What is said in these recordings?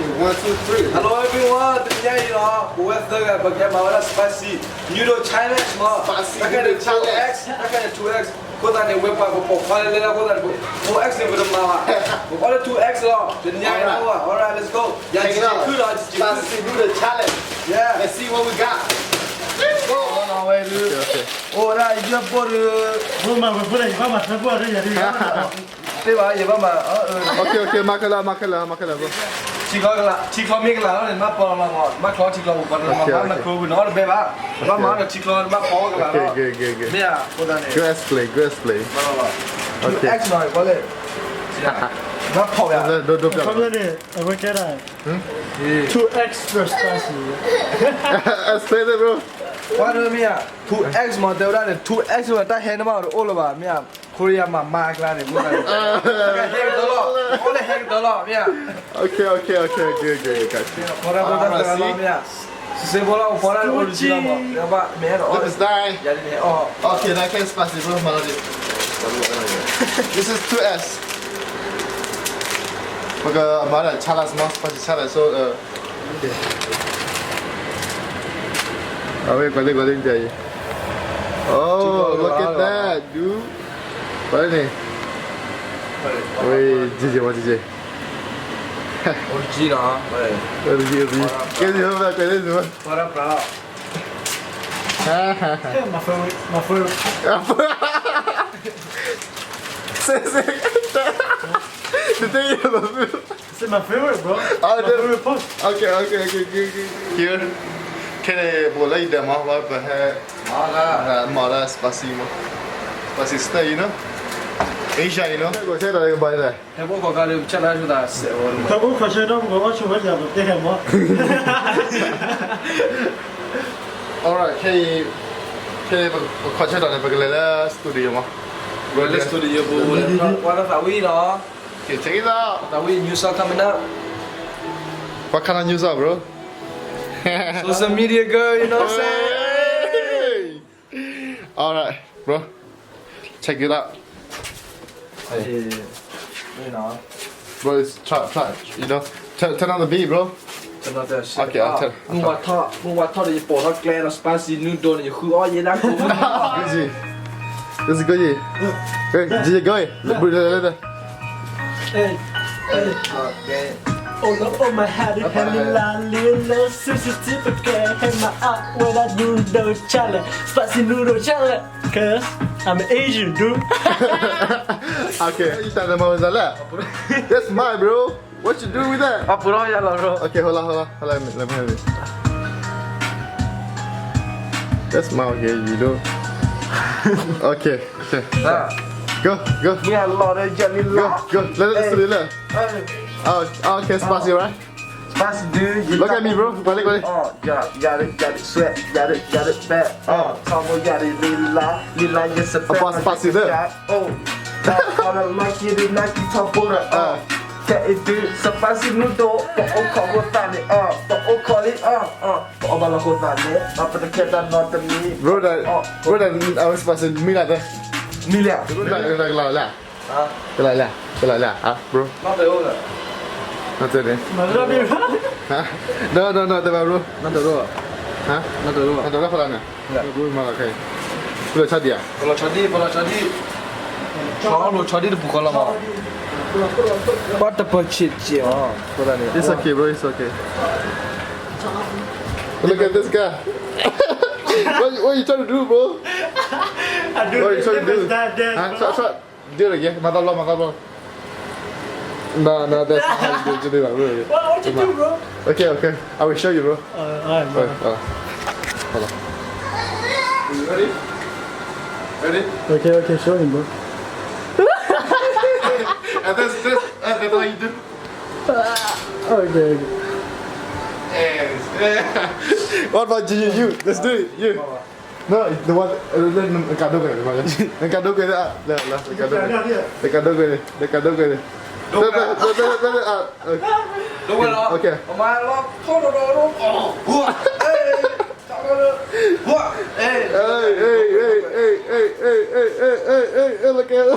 1, 2, 3. Hello everyone, today you know, we're going spicy noodle challenge. Spicy noodle challenge. 2x. Put on the whip up for 4x with the mama. All 2x long. Alright, let's go. Check it out. Spicy noodle challenge. Yeah. Let's see what we got. Let's go. Okay. Oh, that you put Okay, makala bro. Chiclo make la, ma por la ma clock chiclo por la ma crew no beba. Ma chiclo ma por la. Okay. Yeah, put on it. Grass play. Okay. X now, what it? Ma por ya. Don't Come on in, I will get out. 2 extra spicy. Explain it, bro. What do you mean? 2x mà đều ra 2x mà ta hẹn nó mà all over mía Korea mà mark ra này cũng là hẹn đó lo, all hẹn đó lo mía. Okay, good, got you. Korea bữa đó là mía. Sẽ bỏ lao bỏ ra original mà, nếu bạn mẹ đó. This is nine. Dạ đi mẹ. Okay, that can spicy, bro. Melody. This is 2S. Maka mana challenge mas spicy challenge so okay. Awak goleng je. Oh, look at that, dude. Apa ni? Wei, JJ. Original. Original. Kau ni apa kau ni semua? Para para. My favorite. Say. The thing is, This is my favorite, bro. Oh, My favorite post. Okay. Here. Kena boleh dah mah apa malah spicy style, you know. Asia, you know. Kau cakap dah yang baik dah. Em có cái điều chắc là chúng ta sẽ Tôi cũng có chơi đâu, có chơi với nhà một cái hẻm đó. Alright, kau cakap dah yang pergi lah studio mah. rồi let's studio bu. Qua đó phải uy đó. Okay, check it out. Phải uy new song coming up. What kind of news up, bro? Social media girl, you know what I'm saying? Alright, bro. Check it out. You know. Bro, it's try, you know. Turn on the beat, bro. Cho nó tới shit. Okay, I'll tell. มึงว่าทอดญี่ปุ่นทอดแกงแล้ว spicy noodle นี่คืออ้อยยันกู Good. This is good. Hey, DJ, go ahead. Let. Hey, oh my head, little certificate. Hey, my art when I do the challenge, spicy noodle challenge. Cause I'm Asian, dude. Okay, you stand the moment that. That's mine, bro. What you do with that? อ่ะปุ๊บยันแล้ว bro Okay, hold on. Let me have it. That's mine, okay, you do. Okay. อ่ะ Go. เนี่ยรอได้ยันนี่รอ Go. Let it do it. Oh, okay, spicy, right? spicy dude Look at me, bro. Balik. อ๋ออย่าได้สวยอย่าได้แปะชอบอย่าได้ลีลาอย่าสเปรย์ Spicy เด้อ โอ้พอเราไม่คิดนะที่ชอบพูดแค่อีดูสปาซินูโดปะโอคอหัวตาเนี่ยปะโอคอลิปะบาลาหัวตาเนี่ยมาเป็นแค่ด้านนอกตรงนี้ Bro, that I was spicy. Me like that. มีแหละ Kelak, bro. นอกเลยโอ้เลย Not today. My love you. Huh? No, bro. นั่นเดี๋ยวรู้ Huh? นั่นเดี๋ยวรู้ Not today, kalau ni. Bro, malah kayak. Bro, cari dia. บอลชอดีชอดีบุกคนละมั้งวัดตะเปิดชิดเจี๋ยก็ได้เนี่ย It's okay, bro. It's okay. Look at this guy. What you trying to do, bro? I do What you trying to do? that, Huh? Shot. Dia lagi. Mata lo. No, that's how you do that, bro. What you do, bro? Okay. I will show you, bro. Alright, bro. Hold on. You ready? Okay, show him, bro. And that's how you do. Okay. What about you? Let's do it. You. No, the one. Kado ke? Kado ke? Kado ke? ดูไปแล้วออกมาล็อกโทษโดนหัวจับกันเลยหัวLook at it.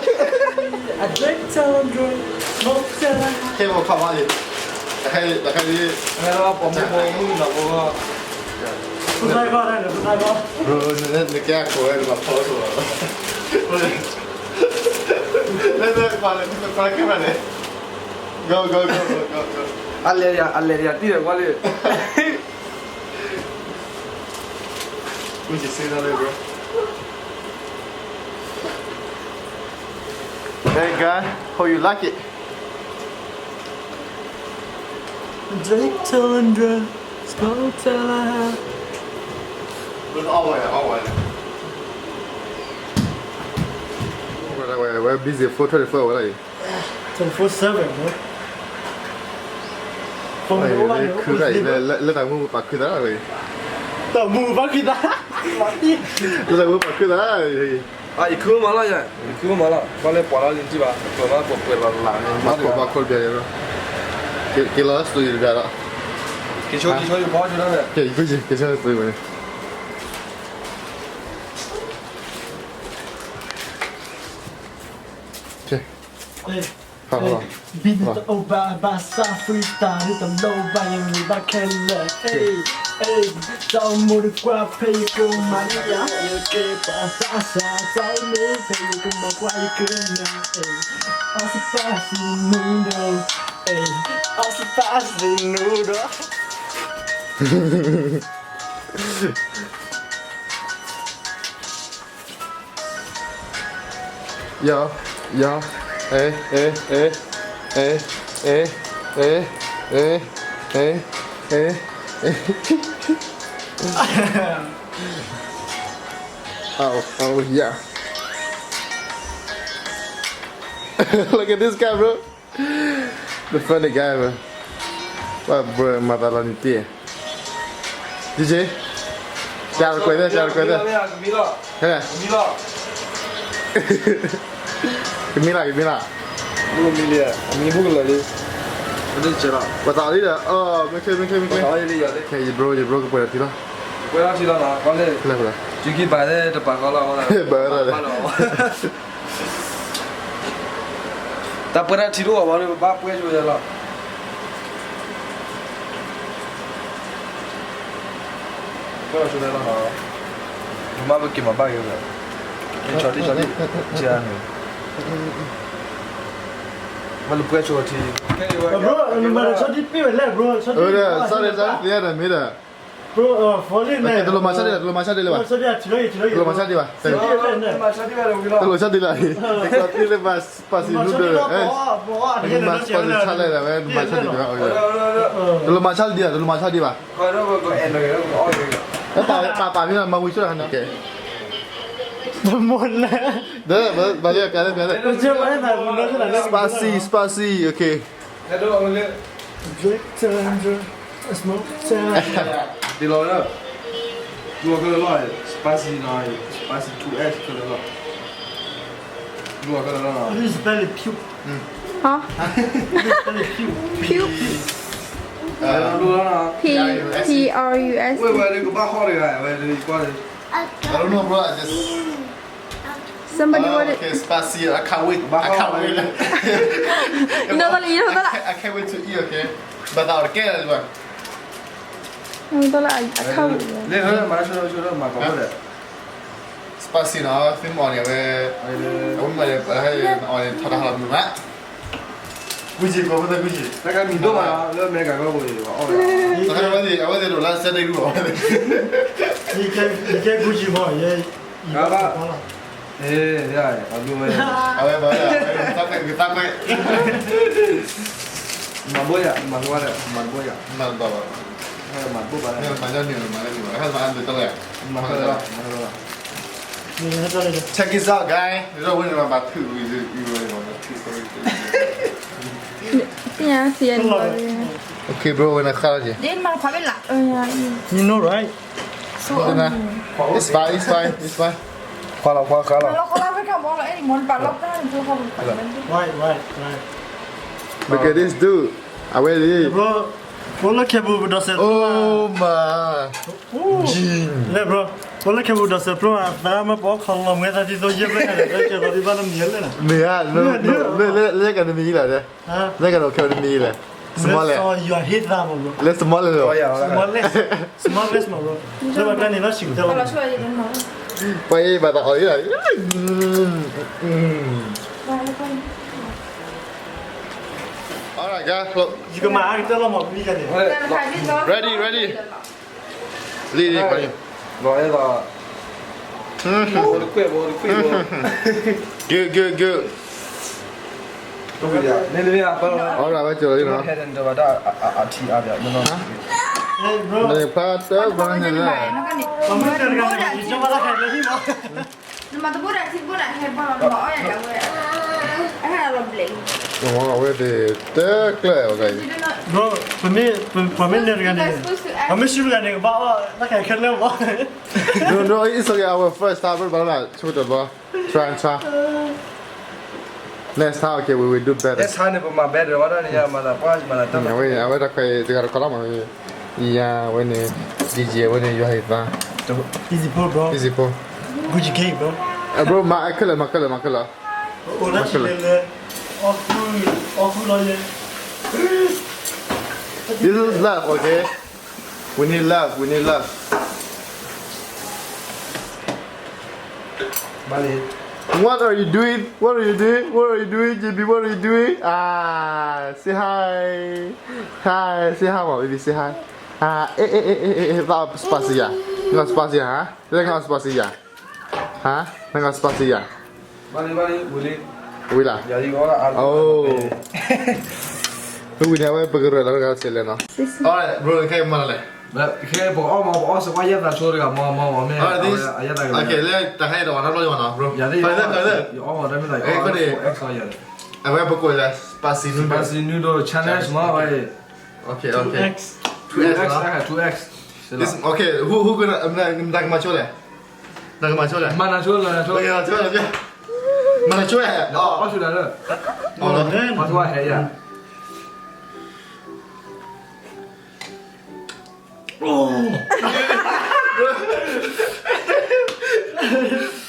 I drink till I'm drunk, smoke till I'm Okay, well, come on. แต่ใครที่ แล้วผมไม่พอมึงหรอกผมก็ 不太高，那个不太高。 bro 你แก้โค้ดมาโพสต์ตัวเล่นมาขึ้นมาเลย go go go go go อะไรตีเด็กว่าเลย กูจะซื้ออะไร bro Hey guy how you like it Drake Tundra, Spotella. มันเอาไว้we're busy for 24 อะไร 24/7, no? From อะไร the one, คืออะไรแล้วแต่มึงปักขึ้นได้เลย the move back in that. แล้วแต่มึงปักขึ้นได้ 啊，一口嘛了呀，一口嘛了，把那扒拉进去吧，把那不了烂的， มาคนเบียร์เลยกินแล้วสุดยอดละ 给球就跑去了呗。 เก่งกูจิกินแล้วสุดยอดเลยโอเค Hey, 好好 beat it over, bassa freestyle, it's a low volume, we back in there. Hey, hey, 找我的瓜配个玛利亚，也给把萨萨找你配个毛瓜一个呢。Hey, 28 noodle, hey, 28 noodle. Yo, hey. Oh, yeah. Look at this guy, bro. The funny guy, bro. What, bro? Matalan itu. DJ, jangan kau itu. Mila, Heh, Mila. Gimana? Belum Mila, Mila bukan lagi. Udah cerah. Batal dia. Oh, mungkin. Tahu jadi ya deh. Okay, bro, ke pada tiba. Kau yang cerah nak, kau le. Kenapa? Jadi pada depan kau lah, kau lah. Tak pernah tidur, baru bapak punya juga lah. Kau sudah lah. Cuma bagaimana bagi tu? Cari, jangan. Malu punya cuci. Bro, ni mana shot it pure lah, bro. Shot it. Sorry, lihat dah, mira. Bro, falling Okay, lah. dulu macam dia lepas. Shot dia, cerai. Dulu macam dia, Cerai. Macam ni baru Mila. dulu macam dia lah. Kalau dia lepas pasi noodle, ini mas pasi cale lah, macam dia. Dulu macam dia bah. Kau dah kau end lagi, kau on lagi. Pak ni lah mau usul kan? Okay. 怎么了？ Dah, balik biar. 我这玩意儿不能是哪个 Spicy, okay. Ada orang ni. Drake Tundra, Smoke Tundra. Di luar lah. Dua kali lah. Spicy naik, spicy 2x kali lah. Dua kali lah. This is very pure. 好 Very pure. dua lah. P-R-U-S 喂，你个把好的来，喂，你过来。 I don't know, bro. I just. somebody want it Okay, spicy. I can't wait. you know tak I can't wait to eat. Okay. Batal ke lah. you tahu tak kau Ni orang mana sudah makan apa? Spicy nah, film on ya, we. Aku malah on thada halam dulu nak. Guji, kau betul guji. Nak kami minum mana? Lu mereka kau boleh. Oh. Awak dia dulu lah, saya dulu. 你该估计嘛，也。Eh, ya, aduh. Awak boleh. Kita Mamboya. Mantap. Mampu Ni banget. macam ni. Kan macam tu tak ya. Mampu. 你看这里。 Check this out, guy. You know when you're about to, you really want to story. ya sian Okay, bro, when I call you. dia malah kau bela ya You know right? It's fine. Kalah. kalau mereka mau lah ini mau balap kan tu kau Right. Look at this dude. I wear it. Bro, boleh kebu berdosa. Oh my. Le bro, boleh kebu berdosa bro. Apa mah bawa kalau mereka tadi tu je mereka ada kerja di mana mial lah. Mira, no, le kan ni lah deh. Ha? Le kan okey ni lah. small So you are hit that bro. let's small เลย တော့ရအောင်လား Small less bro. ဒါပေမဲ့လည်းတော့ရှိတယ် ဘာလို့ဆွဲရည်လဲ ไปมาตะอ๋อยอ่ะ ဘာလို့ကော alright guys look You can mark it all upပြီးကြတယ် ready ready ไป တော့ရတော့ဘောကွေဘော good good good တော့ရနေနေရပါတော့ alright ပဲကြော်ရနော် ဟဲ့တယ်တော့ဒါအထီအားပြနော် Hey bro. နေပါတော့ဘာနေလဲ ဘာမှတက်ကြတယ်ဒီစမလာခဲ့လို့ဒီမှာ Nama tu budak si budak hebat lah bawa ya dah weh. Lo beli. ဟောဝဲတဲ့တက်လဲโอเค bro for me နေရတယ်ဘာမှရှိရနေဘာလာခဲ့ခဲ့လို့ဘာ no no it's okay our first time ဘာလဲချိုးတော့ try next time okay we will do လက် better စားနေပမာဘယ်တော့နေရမှာလားပွားမှာလားတ ya we a ver que te quiero colar más ya bueno DJ bueno yo ahí va easy bro easy po Gucci cake bro bro ma akala oh là tu le off lo ye this is love okay we need love ဘာလဲ What are you doing? JB? What are you doing? Say hi. Say hi, mom. Baby, say hi. Apa spasiya? Nggak spasiya, ha? Nggak spasiya. Ha? Nggak spasiya. ဘာလဲဘူးလေ Wila. ရာဒီကောလားအား Oh. Wila, wala pagkaro lang ka sila, no? Alright, bro, kayo mo na ဘယ်ခဲဘောအော်စကွာရတာချိုးရကမောမဲ Alright, this. အရတာက Okay, let's tahay daw. Ano daw na, bro? ရာဒီ Pwede. အော်ဒါမဲ့လိုက် extra ရ Away pa ko la spasiဘာစီနူတော့ challenge မှာပဲ Okay. 2x 2x, no? 2x This, okay, who gonna nag machole? Nag machole. မနာချိုးလာချိုး Okay, machole. Mana chole? အော်ချိုးလာတော့ Oh, no. မထွားဟဲ့ရ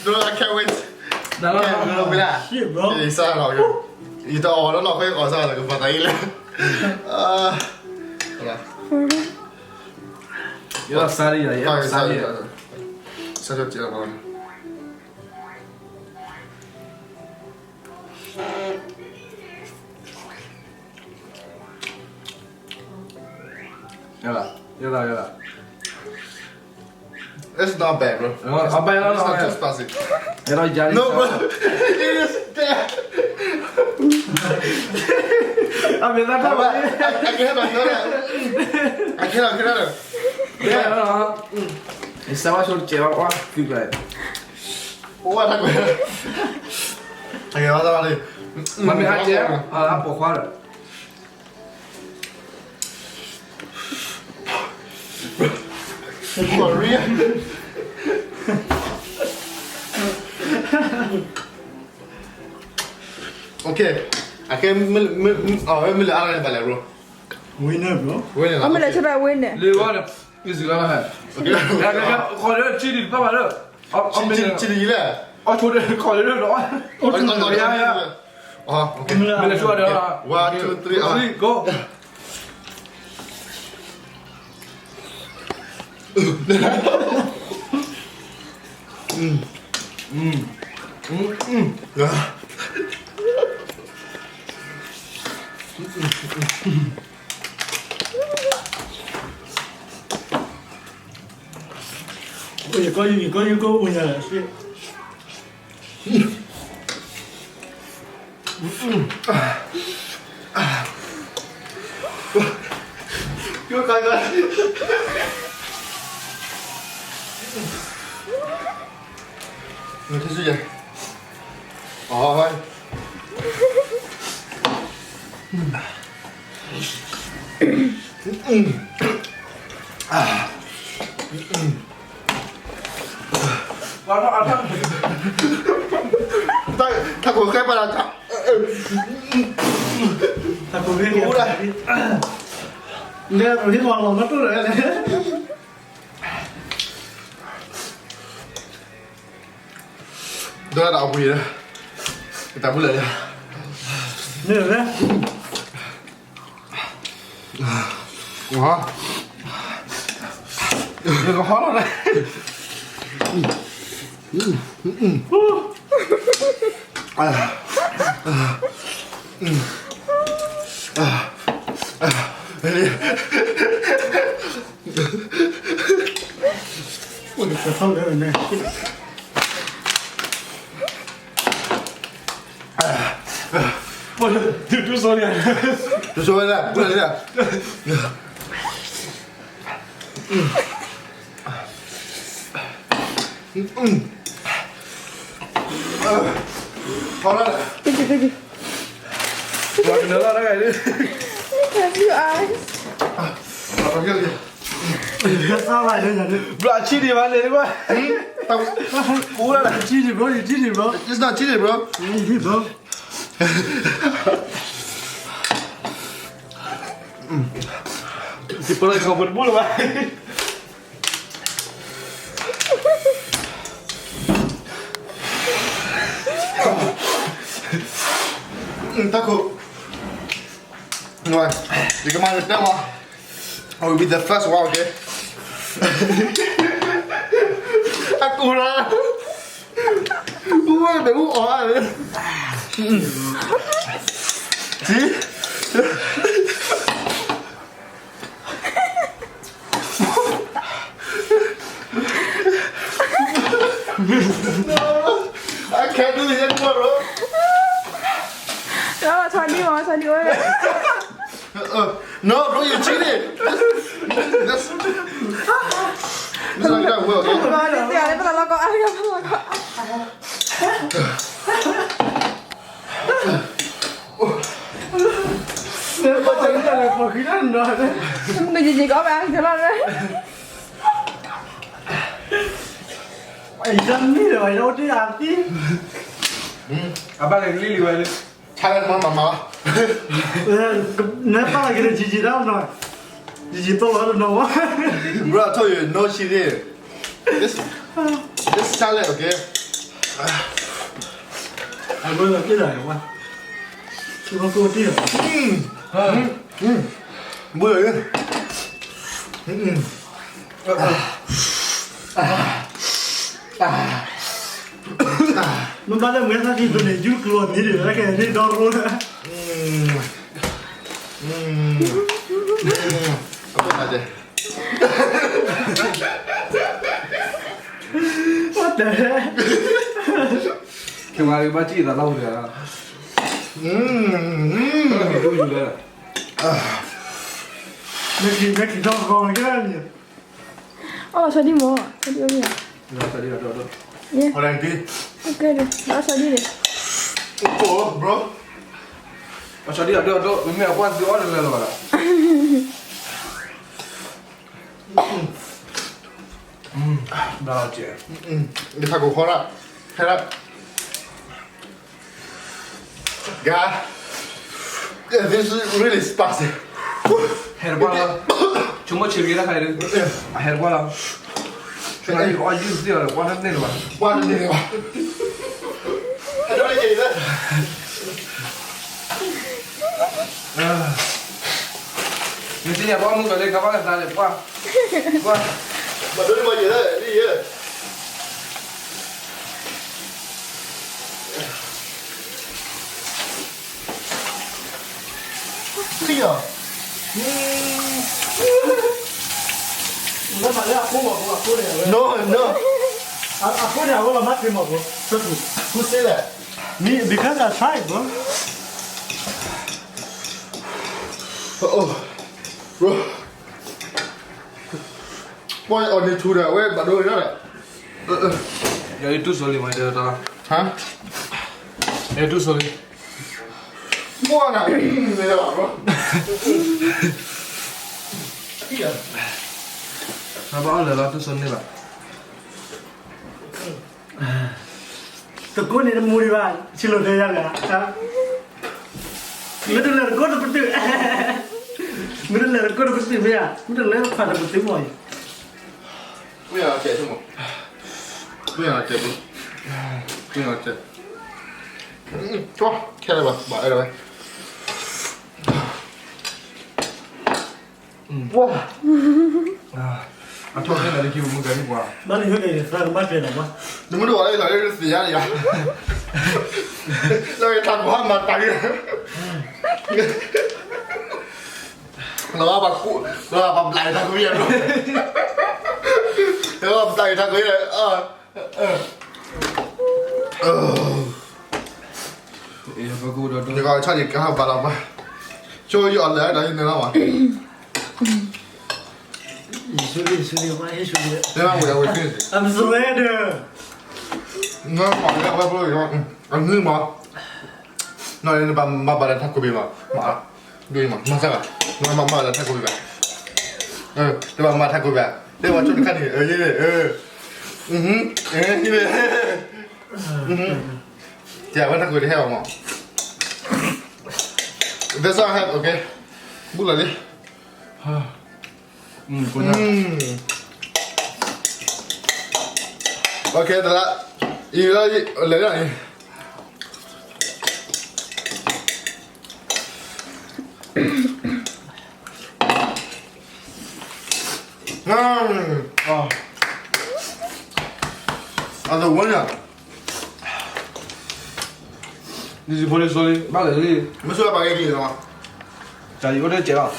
Bro, I can't wait. ဒါ Okay, တော့ bro, bila. shit bro Isa na ako. Ito ako na ako yung osa na patay lang. Wala. ရစားရရစားရ Sa sa tira ko. ရလာ It's not bad, bro. Not bad, no, It's not no, too spicy. ရတော့ဂျာရီ No, bro. It is bad. အမေသာတော့ I can't. I can't. ရတော့ဒီစဝါချိုးချေပါကွာကြည့်လိုက် What are you? Okay, what's up, Ali? မမေဟာကျအာပေါ်ခွာ Korea. Okay. I can mil ara bala bro. winner bro Win Apa nak cerai win ni? လေဝါဒီစကားဟဲ့ Okay. ခေါ်ရချီဒီပါပါတော့အမေ Chili la. အချိုးတယ်ခေါ်ရတော့ Oh, okay. မင်းချိုးတယ် One, two, three, go Oye, coño, winner shit Go go. Nó thế gì vậy? Ôi. Nó ăn thằng Thằng của khép vào là thằng. ta có biết Đủ đây. Nghe rồi hít vào lòng nó tốt rồi đấy Đó là đậu quỳ đó. Người ta muốn lấy. Nghe rồi đấy 哇，这个好了嘞。哎呀，我的头有点累。我就说的，就说的，不能这样。好了。我知道那个。Have your eyes. 好了，别上来了，人家。不要气你嘛，你个。过来了，记你不？你记你不？ It's not chili, bro. 你记不？你不能搞不不了吧？Taco. No, you come on, that one. I will be the first one, okay? Aku lah. Ui, mày uống ỏ rồi. Gì? No, I can't do this anymore, bro. Đó, thôi đi ơi. No, bro, you cheated. That's not gonna work, okay? Rồi, đi tiểu đấy, bắt đầu lo có ăn không? Nếu mà chẳng là một khí ăn rồi đấy. Mình chỉ có ăn thế là đấy. Mày dân đi rồi đâu chứ làm chứ. Apa lagi lili wale? Thailand mama. Nếu mà cái này chỉ đâu rồi. Chỉ tôi hơn đâu á. Bro, I told you, no cheating. This salad, okay? Anh mới làm cái này không anh? Chứ không cô tiếc. Bữa rồi. Nó bắt đầu người ta thì tôi để giúp luôn như thế này cái đi đo luôn á. Apa aja? What the heck? Kemarin baca dah tahu dia. Itu juga. Mấy cái đo con cái này. Cho đi mua. Cho đi ơi. Dah tadi ada. Orang lagi. Ok rồi, đó cho đi đi. Oh, bro. Macam dia ada. Memang aku anti orang lalu ada. Dah je. Đi thằng của con ạ. Hay lắm. God. This is really spicy. Herbal. Cuma cerita kaya ni. Herbal. Cuma ni orang jus dia. Orang ni lah. Qua đi đi. Anh nói gì đó? Ni sini apa kamu kalau kau kan dah lepas. Wah. Mà nói bao giờ đó? Đi gì đó? Khi à? Nó phải là cô này. No, no. Cô này là mắt cái mỏ của. Rấtถูก. Who said that? Me because I tried, bro. Oh, bro. Boy on the tour where bạn đôi đó này. Ya itu soli macam tu lah. Hả? Itu soli. Mua nào? Này là bảo bro. Iya. Apa orang lalu tu soli lah. Tụi cô này nó mua đi vào, xin lỗi đây ra hả? Mấy đứa là cô nó bất tử. Mấy đứa là cô nó bất tử bây giờ. Mấy đứa là phải là bất tử rồi. Bây giờ chạy thôi một. Bây giờ chạy đi. Bây giờ chạy. Cho, khe này bà, bỏ đây rồi. 哇！啊，昨天那里给我们干的瓜。那你会给3个麦片了吗？你们都来来是死呀你啊！那个他不喊嘛打人，老把裤，老把来他个眼了，老把来他个眼哎，不够的，你讲差点干把了吧？就要来了，你知道吗？你兄弟，我也兄弟。对吧？我要回去。 I'm surrender。那嘛，我不是说，你嘛，那你把来他个边嘛，嘛，对嘛，嘛啥个？嘛来他个边。对吧？嘛他个边，对吧？就你看你，你别，姐问他个的还好嘛？This one have okay，不了的。不能。OK，得了，一个来两。这闻着。你是不能说的，把那里，没说要把给你了吗？家里有点接了。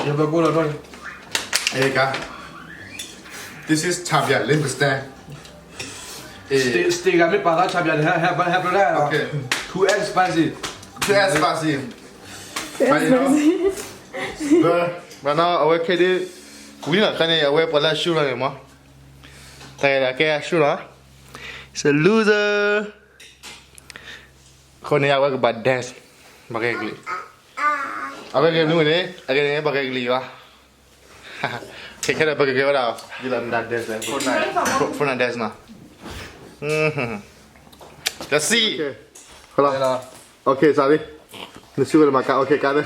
要不要过来这里？哎，干。This is champion, understand? Steak 没把它差别的，还不来了。 Okay. Too expensive. Too expensive. Mana awak kedi, kuya kan ya awak pala shura ni mah. Tanya dah kaya shura. It's a loser. Kau ni awak kebat dance, pakai geli. Awak game ni, agak ni pakai geli lah. Kira pakai geli dah. Gila nak dance lah. Fortnite dance nah. Let's see. Kalau. Okay, sorry. Ni suka makan. Okay, kan.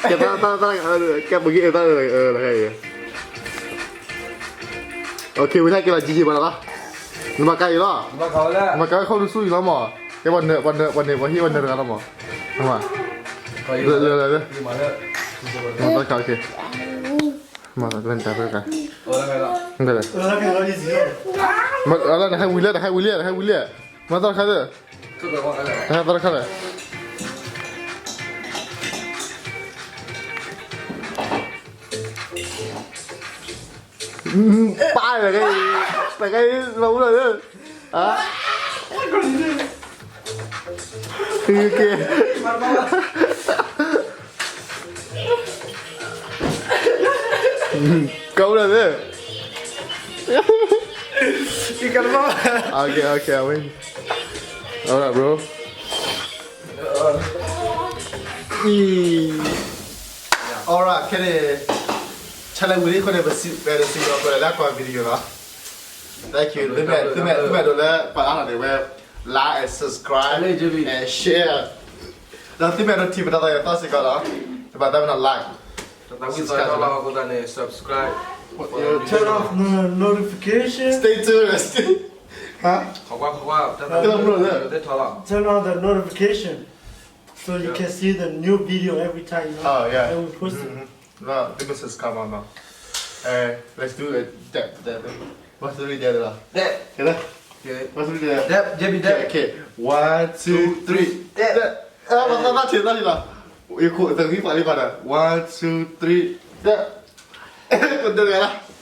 Kita pergi tak lah kayak. Okay, kita kira jiji mana lah. Nama kaya lah. 把烤了。 Nama kaya kau lusu lah mah. Dia warna kan mah. Nama. 可以。 Le. 马上。 Nama kaya okay. Mana bentar bentar. 我来了。 Bentar. 他给我一起用。Alah dah William. Mana tak ada? 这个我来了。 Dah tak ada. Ba là cái lâu rồi đó. Hả? Kia kia. Câu rồi đó.你干嘛？ Okay, I win. Alright, bro. Alright, cái này challenge với con này phải xin rồi là coi video đó. Thank you. Thứ mẹ rồi là phải ăn để về like and subscribe and share. Đó thứ mẹ nó thì phải đặt tao sẽ có đó. Thì bạn ta phải like. subscribe. Turn off notification. Stay tuned. Hả? 好吧。 Turn on the notification. So you can see the new video every time. Oh, yeah. And we post it. No, this is subscribe on now. Let's do it. What's the video đó? Đẹp. Cái đó. Okay. What's the video? Đẹp, Jimmy đẹp. Okay. 1, 2, 3. Nó chỉ là. Yêu cụ từng cái phải đi vào nè. 1, 2, 3. Con đưa ra.